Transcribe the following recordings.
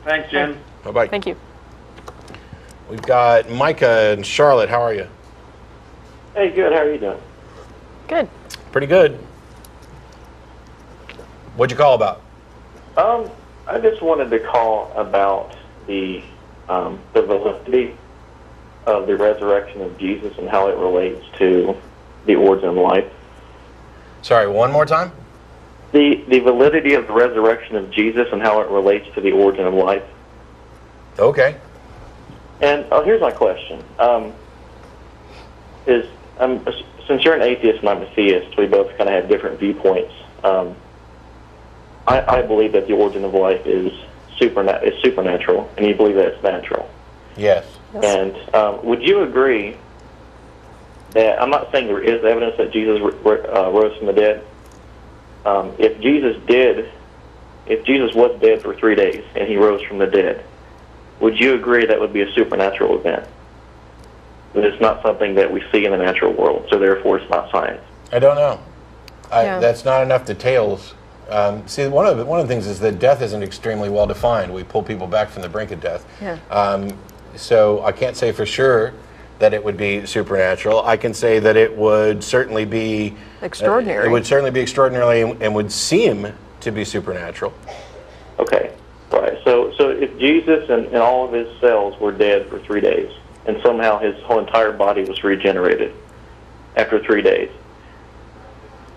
Thanks, Jen. Bye-bye. Thank you. We've got Micah and Charlotte. How are you? Hey, good. How are you doing? Good. Pretty good. What'd you call about? I just wanted to call about the validity of the resurrection of Jesus and how it relates to the origin of life. Sorry, one more time? The validity of the resurrection of Jesus and how it relates to the origin of life. Okay. And here's my question: since you're an atheist and I'm a theist, we both kind of have different viewpoints. I believe that the origin of life is supernatural, and you believe that it's natural. Yes. And would you agree that, I'm not saying there is evidence that Jesus rose from the dead. If Jesus was dead for 3 days and he rose from the dead, would you agree that would be a supernatural event? That it's not something that we see in the natural world, so therefore it's not science. I don't know. Yeah. That's not enough details. See, one of the things is that death isn't extremely well defined. We pull people back from the brink of death. Yeah. So I can't say for sure that it would be supernatural. I can say that it would certainly be Extraordinary. it would certainly be extraordinary and would seem to be supernatural. Okay, right. So if Jesus and all of his cells were dead for 3 days, and somehow his whole entire body was regenerated after 3 days,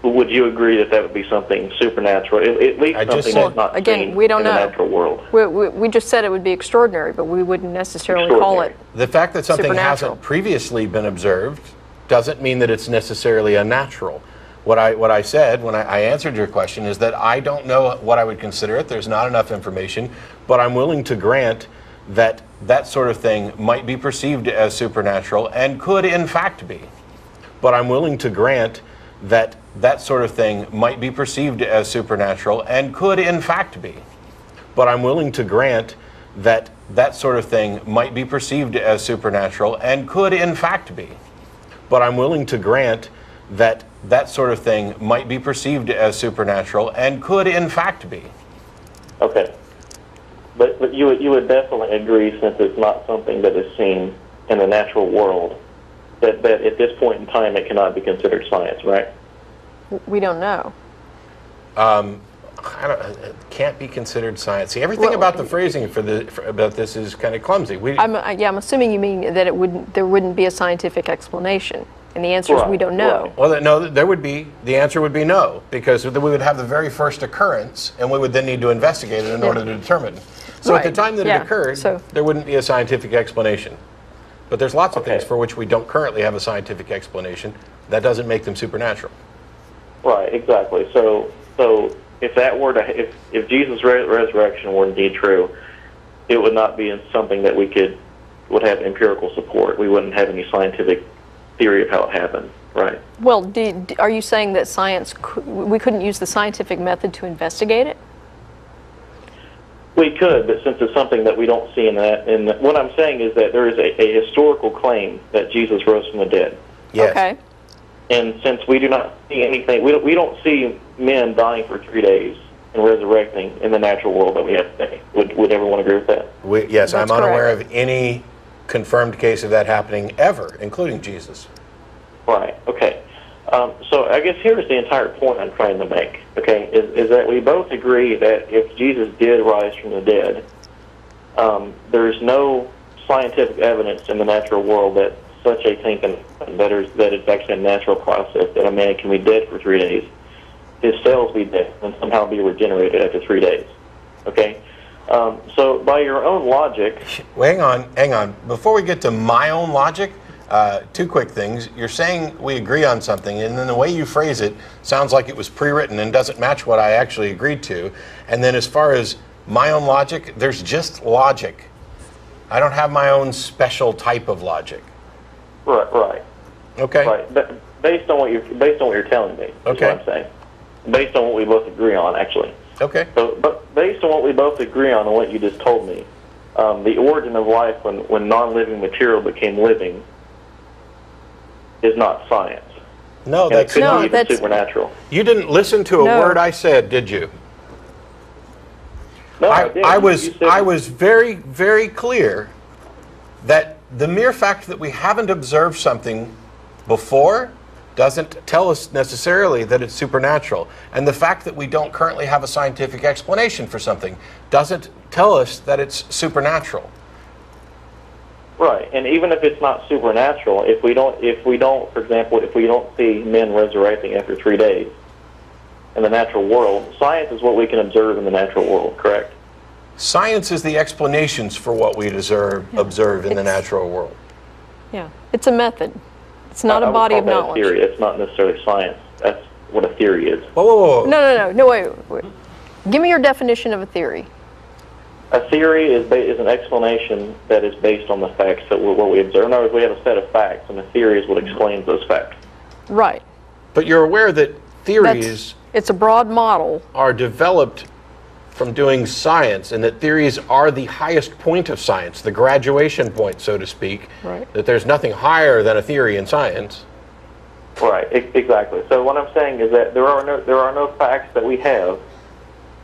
would you agree that that would be something supernatural? At least something that's not seen we don't in the know. natural world. We just said it would be extraordinary, but we wouldn't necessarily call it The fact that something supernatural. hasn't previously been observed doesn't mean that it's necessarily unnatural. What I said when I answered your question is that I don't know what I would consider it. There's not enough information, but I'm willing to grant that that sort of thing might be perceived as supernatural and could in fact be. But I'm willing to grant that that sort of thing might be perceived as supernatural and could in fact be. But I'm willing to grant that that sort of thing might be perceived as supernatural and could in fact be. But I'm willing to grant that that sort of thing might be perceived as supernatural and could in fact be. Okay. But you would definitely agree, since it's not something that is seen in the natural world, that at this point in time it cannot be considered science, right? We don't know. It can't be considered science. See, everything about the phrasing about this is kind of clumsy. I'm assuming you mean that there wouldn't be a scientific explanation, and the answer is we don't know. Right. Well, no, there would be. The answer would be no, because we would have the very first occurrence, and we would then need to investigate it in order to determine. So at the time that it occurred, there wouldn't be a scientific explanation. But there's lots of things for which we don't currently have a scientific explanation. That doesn't make them supernatural. Right, exactly. So if that were to, if Jesus' resurrection were indeed true, it would not be something that would have empirical support. We wouldn't have any scientific theory of how it happened, right? Well, are you saying that we couldn't use the scientific method to investigate it? We could, but since it's something that we don't see in that, and what I'm saying is that there is a historical claim that Jesus rose from the dead. Yes. Okay. And since we do not see anything, we don't see men dying for 3 days and resurrecting in the natural world that we have today. Would everyone agree with that? Yes, That's I'm unaware correct. of any confirmed case of that happening ever, including Jesus. Right. Okay. So I guess here's the entire point I'm trying to make. Okay, is that we both agree that if Jesus did rise from the dead, there's no scientific evidence in the natural world that such a thing can happen, that it's actually a natural process, that a man can be dead for 3 days, his cells be dead, and somehow be regenerated after 3 days. Okay? So by your own logic... Well, hang on. Before we get to my own logic, two quick things. You're saying we agree on something, and then the way you phrase it sounds like it was pre-written and doesn't match what I actually agreed to. And then as far as my own logic, there's just logic. I don't have my own special type of logic. Right. Okay. Right. But based on what you're telling me, that's what I'm saying. Based on what we both agree on, actually. Okay. So, but based on what we both agree on and what you just told me, the origin of life when non-living material became living is not science. No, and that's not even supernatural. You didn't listen to a word I said, did you? No, I did. I You was said- I was very, very clear that the mere fact that we haven't observed something before doesn't tell us necessarily that it's supernatural. And the fact that we don't currently have a scientific explanation for something doesn't tell us that it's supernatural. Right, and even if it's not supernatural, if we don't, for example, if we don't see men resurrecting after 3 days in the natural world, science is what we can observe in the natural world, correct? Science is the explanations for what we observe in the natural world. Yeah, it's a method. It's not I a would body call of that a knowledge. theory. It's not necessarily science. That's what a theory is. Whoa, whoa, whoa. No, wait. Give me your definition of a theory. A theory is an explanation that is based on the facts that what we observe. In other words, we have a set of facts, and a theory is what explains those facts. Right. But you're aware that theories It's a broad model. are developed from doing science, and that theories are the highest point of science, the graduation point, so to speak. Right. That there's nothing higher than a theory in science. Right, exactly. So what I'm saying is that there are no facts that we have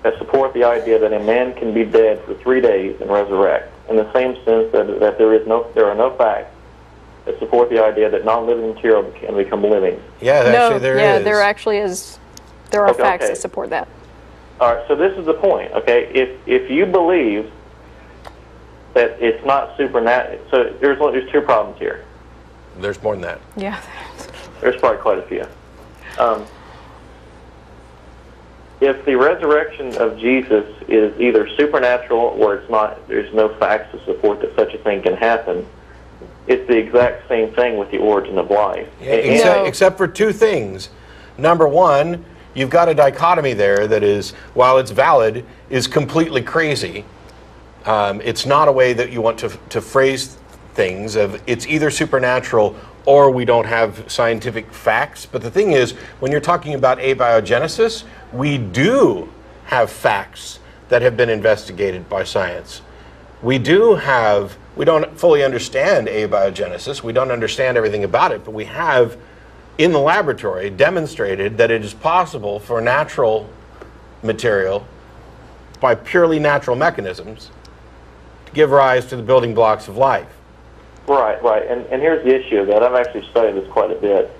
that support the idea that a man can be dead for 3 days and resurrect. In the same sense that there are no facts that support the idea that non-living material can become living. Yeah, actually there is. There actually is. There are facts that support that. All right, so this is the point, okay? If you believe that it's not supernatural, so there's two problems here. There's more than that. Yeah. There's probably quite a few. If the resurrection of Jesus is either supernatural or it's not, there's no facts to support that such a thing can happen, it's the exact same thing with the origin of life. Yeah, except for two things. Number one, you've got a dichotomy there that is, while it's valid, is completely crazy. It's not a way that you want to phrase things of it's either supernatural or we don't have scientific facts. But the thing is, when you're talking about abiogenesis, we do have facts that have been investigated by science. We don't fully understand abiogenesis. We don't understand everything about it, but we have, in the laboratory, demonstrated that it is possible for natural material, by purely natural mechanisms, to give rise to the building blocks of life. Right. And here's the issue of that. I've actually studied this quite a bit.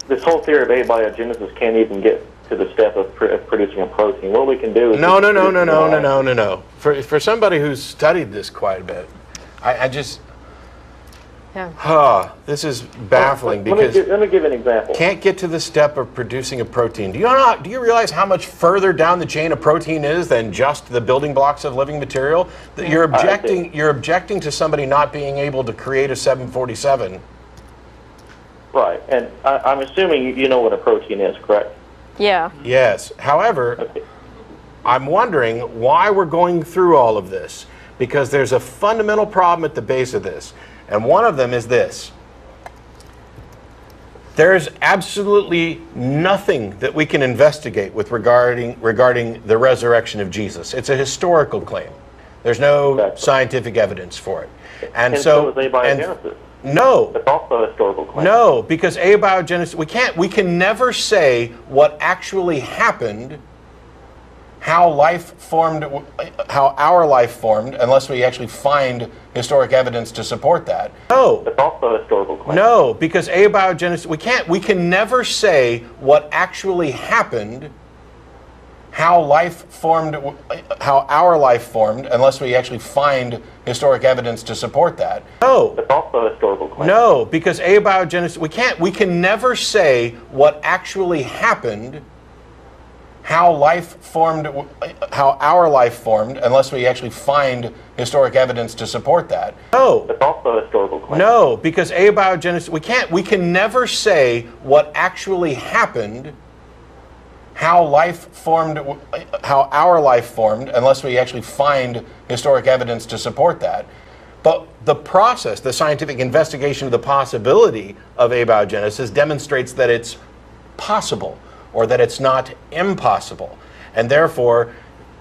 This whole theory of abiogenesis can't even get to the step of producing a protein. What we can do is... No. For somebody who's studied this quite a bit, I just... Yeah. This is baffling because let me give an example. Can't get to the step of producing a protein. Do you realize how much further down the chain a protein is than just the building blocks of living material? That you're objecting to somebody not being able to create a 747. Right, and I'm assuming you know what a protein is, correct? Yeah. Yes. However, I'm wondering why we're going through all of this, because there's a fundamental problem at the base of this. And one of them is this. There's absolutely nothing that we can investigate with regarding the resurrection of Jesus. It's a historical claim. There's no scientific evidence for it. And so is abiogenesis. No. It's also a historical claim. No, because abiogenesis, we can never say what actually happened, how our life formed, unless we actually find historic evidence to support that. No. It's also a historical claim. No, because abiogenesis, we can never say what actually happened, how our life formed, unless we actually find historic evidence to support that. No. It's also a historical claim. No, because abiogenesis, we can never say what actually happened, how our life formed, unless we actually find historic evidence to support that. No. It's also a historical claim. No, because abiogenesis, we can never say what actually happened, how our life formed, unless we actually find historic evidence to support that. But the process, the scientific investigation of the possibility of abiogenesis demonstrates that it's possible, or that it's not impossible. And therefore,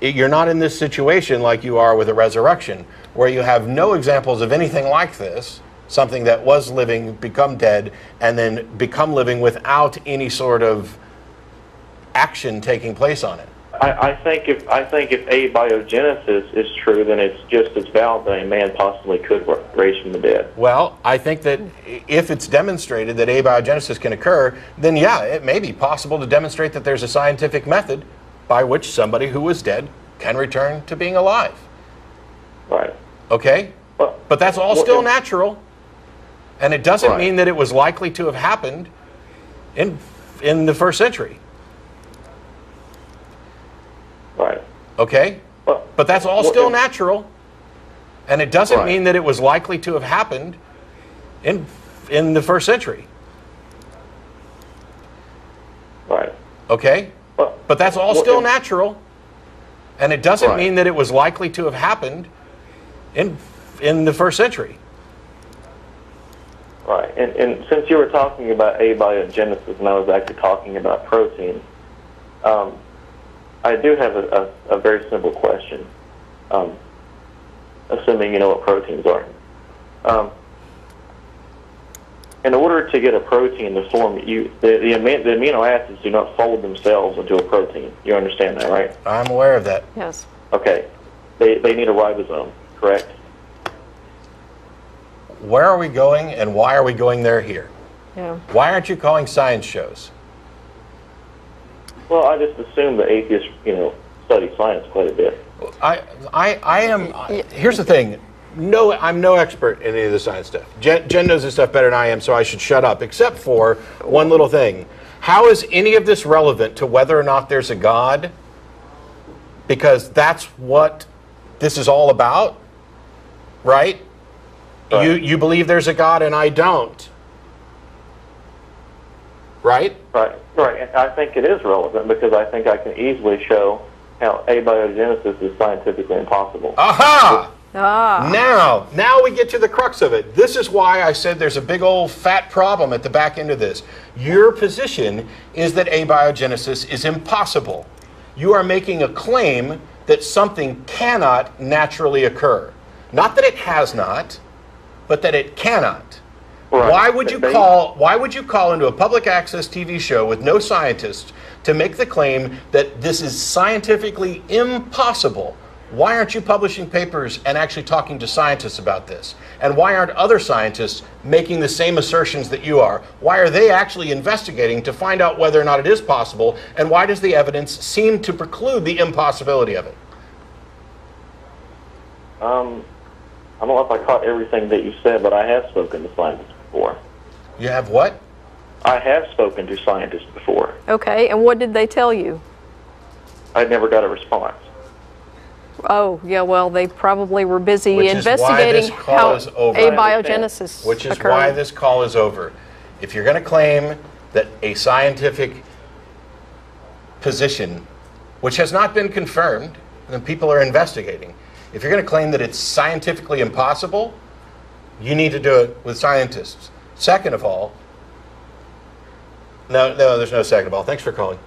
you're not in this situation like you are with a resurrection, where you have no examples of anything like this, something that was living, become dead, and then become living without any sort of action taking place on it. I think if abiogenesis is true, then it's just as valid that a man possibly could raise from the dead. Well, I think that if it's demonstrated that abiogenesis can occur, then yeah, it may be possible to demonstrate that there's a scientific method by which somebody who was dead can return to being alive. Right. Okay? But that's all still natural, and it doesn't mean that it was likely to have happened in the first century. Right. Okay? But that's all still natural, and it doesn't mean that it was likely to have happened in the first century. Right. Okay? But that's all still natural, and it doesn't mean that it was likely to have happened in the first century. Right. And since you were talking about abiogenesis and I was actually talking about protein, I do have a very simple question, assuming you know what proteins are. In order to get a protein to form, the amino acids do not fold themselves into a protein. You understand that, right? I'm aware of that. Yes. Okay. They need a ribosome, correct? Where are we going, and why are we going there here? Yeah. Why aren't you calling science shows? Well, I just assume that atheists, study science quite a bit. I am. Here's the thing. No, I'm no expert in any of the science stuff. Jen knows this stuff better than I am, so I should shut up, except for one little thing. How is any of this relevant to whether or not there's a God? Because that's what this is all about, right? You believe there's a God and I don't, right? Right. And I think it is relevant because I think I can easily show how abiogenesis is scientifically impossible. Aha! Now we get to the crux of it. This is why I said there's a big old fat problem at the back end of this. Your position is that abiogenesis is impossible. You are making a claim that something cannot naturally occur. Not that it has not, but that it cannot. Right. Why would you call into a public access TV show with no scientists to make the claim that this is scientifically impossible? Why aren't you publishing papers and actually talking to scientists about this? And why aren't other scientists making the same assertions that you are? Why are they actually investigating to find out whether or not it is possible? And why does the evidence seem to preclude the impossibility of it? I don't know if I caught everything that you said, but I have spoken to scientists before. You have what? I have spoken to scientists before. Okay, and what did they tell you? I never got a response. Oh, yeah, well, they probably were busy investigating how abiogenesis Which is occurred. why this call is over. If you're going to claim that a scientific position, which has not been confirmed, and people are investigating, if you're going to claim that it's scientifically impossible, you need to do it with scientists. Second of all, no, there's no second of all. Thanks for calling.